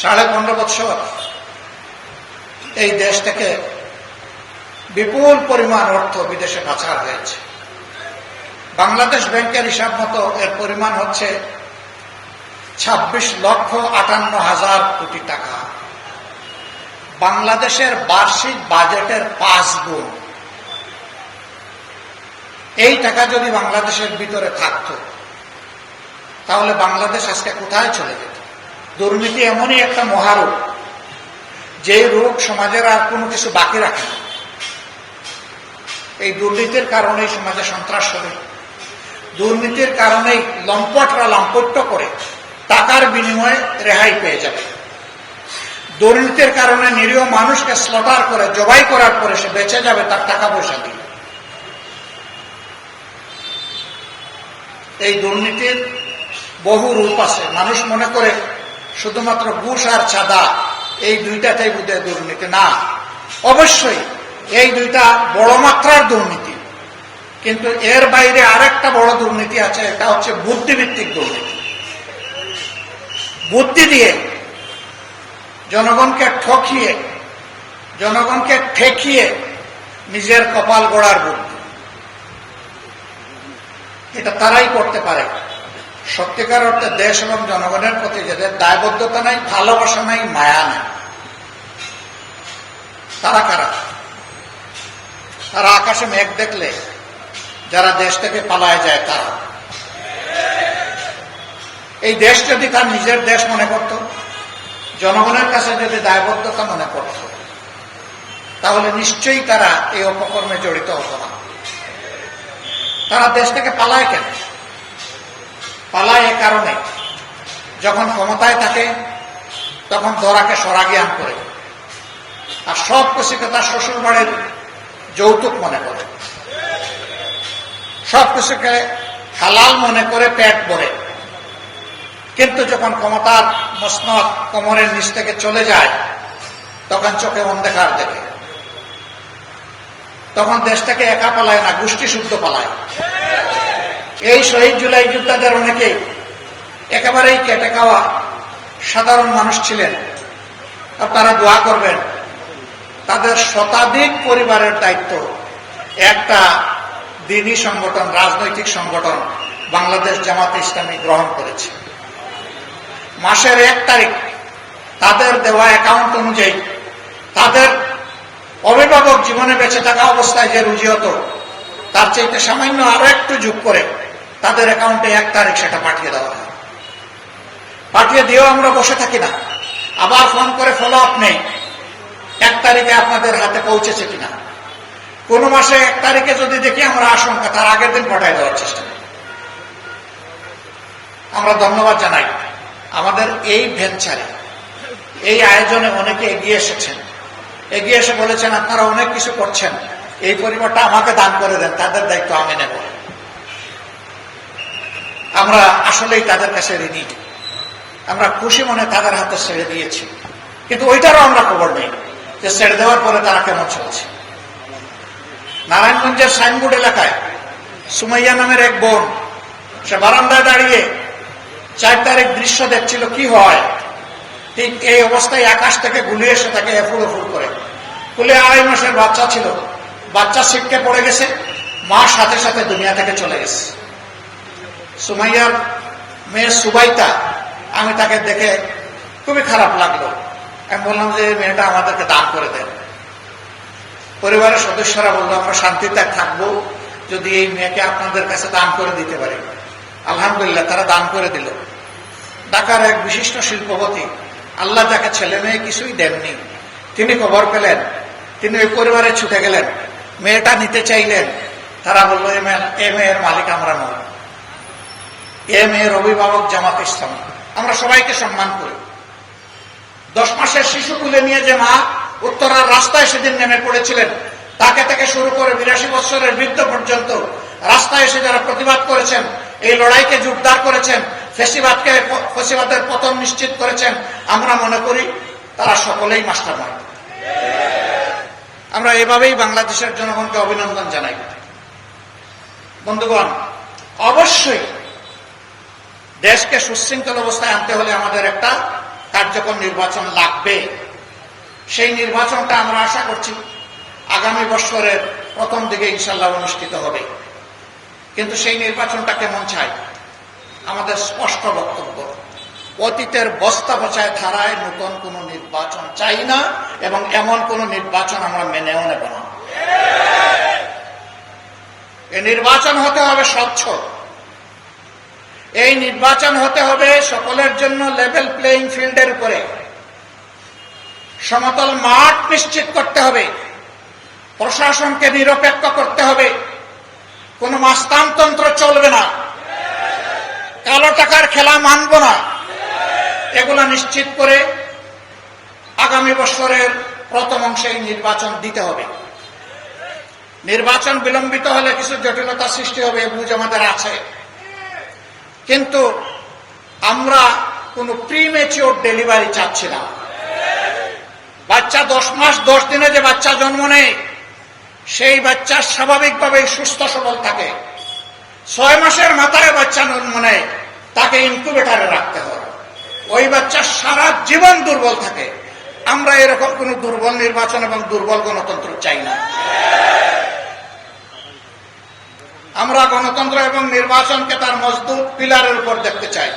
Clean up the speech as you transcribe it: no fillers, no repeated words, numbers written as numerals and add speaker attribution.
Speaker 1: 15.5 বছর এই দেশ থেকে বিপুল পরিমাণ অর্থ বিদেশে পাচার হয়েছে। বাংলাদেশ ব্যাংকের হিসাব মতো এর পরিমাণ হচ্ছে 26,58,000 কোটি টাকা। বাংলাদেশের বার্ষিক বাজেটের 5 গুণ। এই টাকা যদি বাংলাদেশের ভিতরে থাকতো তাহলে বাংলাদেশ আজকে কোথায় চলে যেত? দুর্নীতি এমনই একটা মহারোগ, যে রোগ সমাজের আর কোনো কিছু বাকি রাখে না। এই দুর্নীতির কারণেই সমাজে সন্ত্রাস হবে, দুর্নীতির কারণেই লম্পটরা লম্পট্য করে টাকার বিনিময়ে রেহাই পেয়ে যাবে। দুর্নীতির কারণে নিরীহ মানুষকে স্লটার করে জবাই করার পরে সে বেঁচে যাবে তার টাকা পয়সা দিয়ে। এই দুর্নীতির বহু রূপ আছে। মানুষ মনে করে শুধুমাত্র ঘুষ আর চাঁদা এই দুইটাতেই বোধহয় দুর্নীতি। না, অবশ্যই এই দুইটা বড় মাত্রার দুর্নীতি, কিন্তু এর বাইরে আরেকটা বড় দুর্নীতি আছে, এটা হচ্ছে বুদ্ধিভিত্তিক দুর্নীতি। বুদ্ধি দিয়ে জনগণকে ঠকিয়ে, জনগণকে ঠেকিয়ে নিজের কপাল গড়ার বুদ্ধি। এটা তারাই করতে পারে সত্যিকার অর্থে দেশ এবং জনগণের প্রতি যাদের দায়বদ্ধতা নাই, ভালোবাসা নাই, মায়া নাই। তারা কারা? তারা আকাশে মেঘ দেখলে যারা দেশ থেকে পালায় যায় তারা। এই দেশ যদি তার নিজের দেশ মনে করত, জনগণের কাছে যদি দায়বদ্ধতা মনে করত, তাহলে নিশ্চয়ই তারা এই অপকর্মে জড়িত হতো না। তারা দেশ থেকে পালায় কেন? পালায় এ কারণে, যখন ক্ষমতায় থাকে তখন ধরাকে সরা জ্ঞান করে, আর সব কিছুকে তার শ্বশুর বাড়ির যৌতুক মনে করে, সব কিছুকে হালাল মনে করে পেট ভরে। কিন্তু যখন ক্ষমতার মসনদ কোমরের নিচ থেকে চলে যায় তখন চোখে অন্ধকার দেখে। তখন দেশটাকে একা পালায় না, গোষ্ঠী শুদ্ধ পালায়। এই শহীদ জুলাই যোদ্ধাদের অনেকেই একেবারেই কেটে খাওয়া সাধারণ মানুষ ছিলেন। আপনারা দোয়া করবেন, তাদের শতাধিক পরিবারের দায়িত্ব একটা দ্বীনি সংগঠন, রাজনৈতিক সংগঠন বাংলাদেশ জামাতে ইসলামী গ্রহণ করেছে। মাসের 1 তারিখ তাদের দেওয়া অ্যাকাউন্ট অনুযায়ী তাদের অভিভাবক জীবনে বেঁচে থাকা অবস্থায় যে রুজি হতো তার চাইতে সামান্য আরো একটু যোগ করে তাদের অ্যাকাউন্টে 1 তারিখ সেটা পাঠিয়ে দেওয়া হয়। পাঠিয়ে দিয়েও আমরা বসে থাকি না, আবার ফোন করে ফলো আপ নেই 1 তারিখে আপনাদের হাতে পৌঁছেছে কিনা। কোন মাসে 1 তারিখে যদি দেখি আমরা আশঙ্কা, তার আগের দিন পাঠিয়ে দেওয়ার চেষ্টা করি। আমরা ধন্যবাদ জানাই আমাদের এই ভেঞ্চারে, এই আয়োজনে অনেকে এগিয়ে এসেছেন, এগিয়ে এসে বলেছেন আপনারা অনেক কিছু করছেন, এই পরিবারটা আমাকে দান করে দেন, তাদের দায়িত্ব আমি নেব। আমরা আসলেই তাদের কাছে ঋণী। আমরা খুশি মনে তাদের হাতে ছেড়ে দিয়েছি, কিন্তু ওইটারও আমরা খবর নেই যে ছেড়ে দেওয়ার পরে তারা কেমন চলছে। নারায়ণগঞ্জের সাইনবোর্ড এলাকায় সুমাইয়া নামের এক বোন, সে বারান্দায় দাঁড়িয়ে 4 তারিখ দৃশ্য দেখছিল কি হয়। ঠিক এই অবস্থায় আকাশ থেকে গুলি এসে তাকে এফুড় এফুড় করে, কুলে 2.5 মাসের বাচ্চা ছিল, বাচ্চা ছিটকে পড়ে গেছে, মা সাথে সাথে দুনিয়া থেকে চলে গেছে। সুমাইয়ার মেয়ে সুবাইতা, আমি তাকে দেখে খুবই খারাপ লাগলো। আমি বললাম যে মেয়েটা আমাদেরকে দান করে দেন। পরিবারের সদস্যরা বললো আমরা শান্তিতে থাকবো যদি এই মেয়েকে আপনাদের কাছে দান করে দিতে পারি। আলহামদুলিল্লাহ, তারা দান করে দিল। ঢাকার এক বিশিষ্ট শিল্পপতি, আল্লাহ যাকে ছেলে মেয়ে কিছুই দেননি, তিনি খবর পেলেন, তিনি ওই পরিবারে ছুটে গেলেন, মেয়েটা নিতে চাইলেন। তারা বলল এ মেয়ের মালিক আমরা নই, এ মেয়ের অভিভাবক জামাত ইসলাম। আমরা সবাইকে সম্মান করি। 10 মাসের শিশু তুলে নিয়ে যে মা উত্তরার রাস্তায় সেদিন নেমে পড়েছিলেন, তাকে থেকে শুরু করে 82 বছরের বৃদ্ধ পর্যন্ত রাস্তায় এসে যারা প্রতিবাদ করেছেন, এই লড়াইকে জোরদার করেছেন, ফ্যাসিবাদের পতন নিশ্চিত করেছেন, আমরা মনে করি তারা সকলেই মাস্টারমাইন্ড। আমরা এভাবেই বাংলাদেশের জনগণকে অভিনন্দন জানাই। বন্ধুগণ, অবশ্যই দেশকে সুশৃঙ্খল অবস্থায় আনতে হলে আমাদের একটা কার্যকর নির্বাচন লাগবে। সেই নির্বাচনটা আমরা আশা করছি আগামী বছরের প্রথম দিকে ইনশাল্লাহ অনুষ্ঠিত হবে। কিন্তু সেই নির্বাচনটা কেমন চাই? আমাদের স্পষ্ট বক্তব্য, অতীতের বস্তা পচায় ধারায় নতুন কোন নির্বাচন চাই না, এবং এমন কোন নির্বাচন আমরা মেনেও নেব না। এই নির্বাচন হতে হবে স্বচ্ছ, এই নির্বাচন হতে হবে সকলের জন্য লেভেল প্লেইং ফিল্ডের উপরে, সমতল মাঠ নিশ্চিত করতে হবে, প্রশাসনকে নিরপেক্ষ করতে হবে, কোন মাস্তানতন্ত্র চলবে না, কালো টাকার খেলা মানব না। এগুলা নিশ্চিত করে আগামী বছরের প্রথম অংশে নির্বাচন দিতে হবে। নির্বাচন বিলম্বিত হলে কিছু জটিলতা সৃষ্টি হবে, বুঝ আমাদের আছে, কিন্তু আমরা কোন প্রিমেচিওর ডেলিভারি চাচ্ছি না। বাচ্চা 10 মাস 10 দিনে যে বাচ্চা জন্ম নেয়, সেই বাচ্চা স্বাভাবিকভাবে সুস্থ সবল থাকে। 6 মাসের মাথায় বাচ্চা জন্ম নেয়, তাকে ইনকিউবেটরে রাখতে হয়, ওই বাচ্চা সারা জীবন দুর্বল থাকে। আমরা এরকম কোন দুর্বল নির্বাচন এবং দুর্বল গণতন্ত্র চাই না। আমরা গণতন্ত্র এবং নির্বাচনকে তার মজবুত পিলারের উপর দেখতে চাই।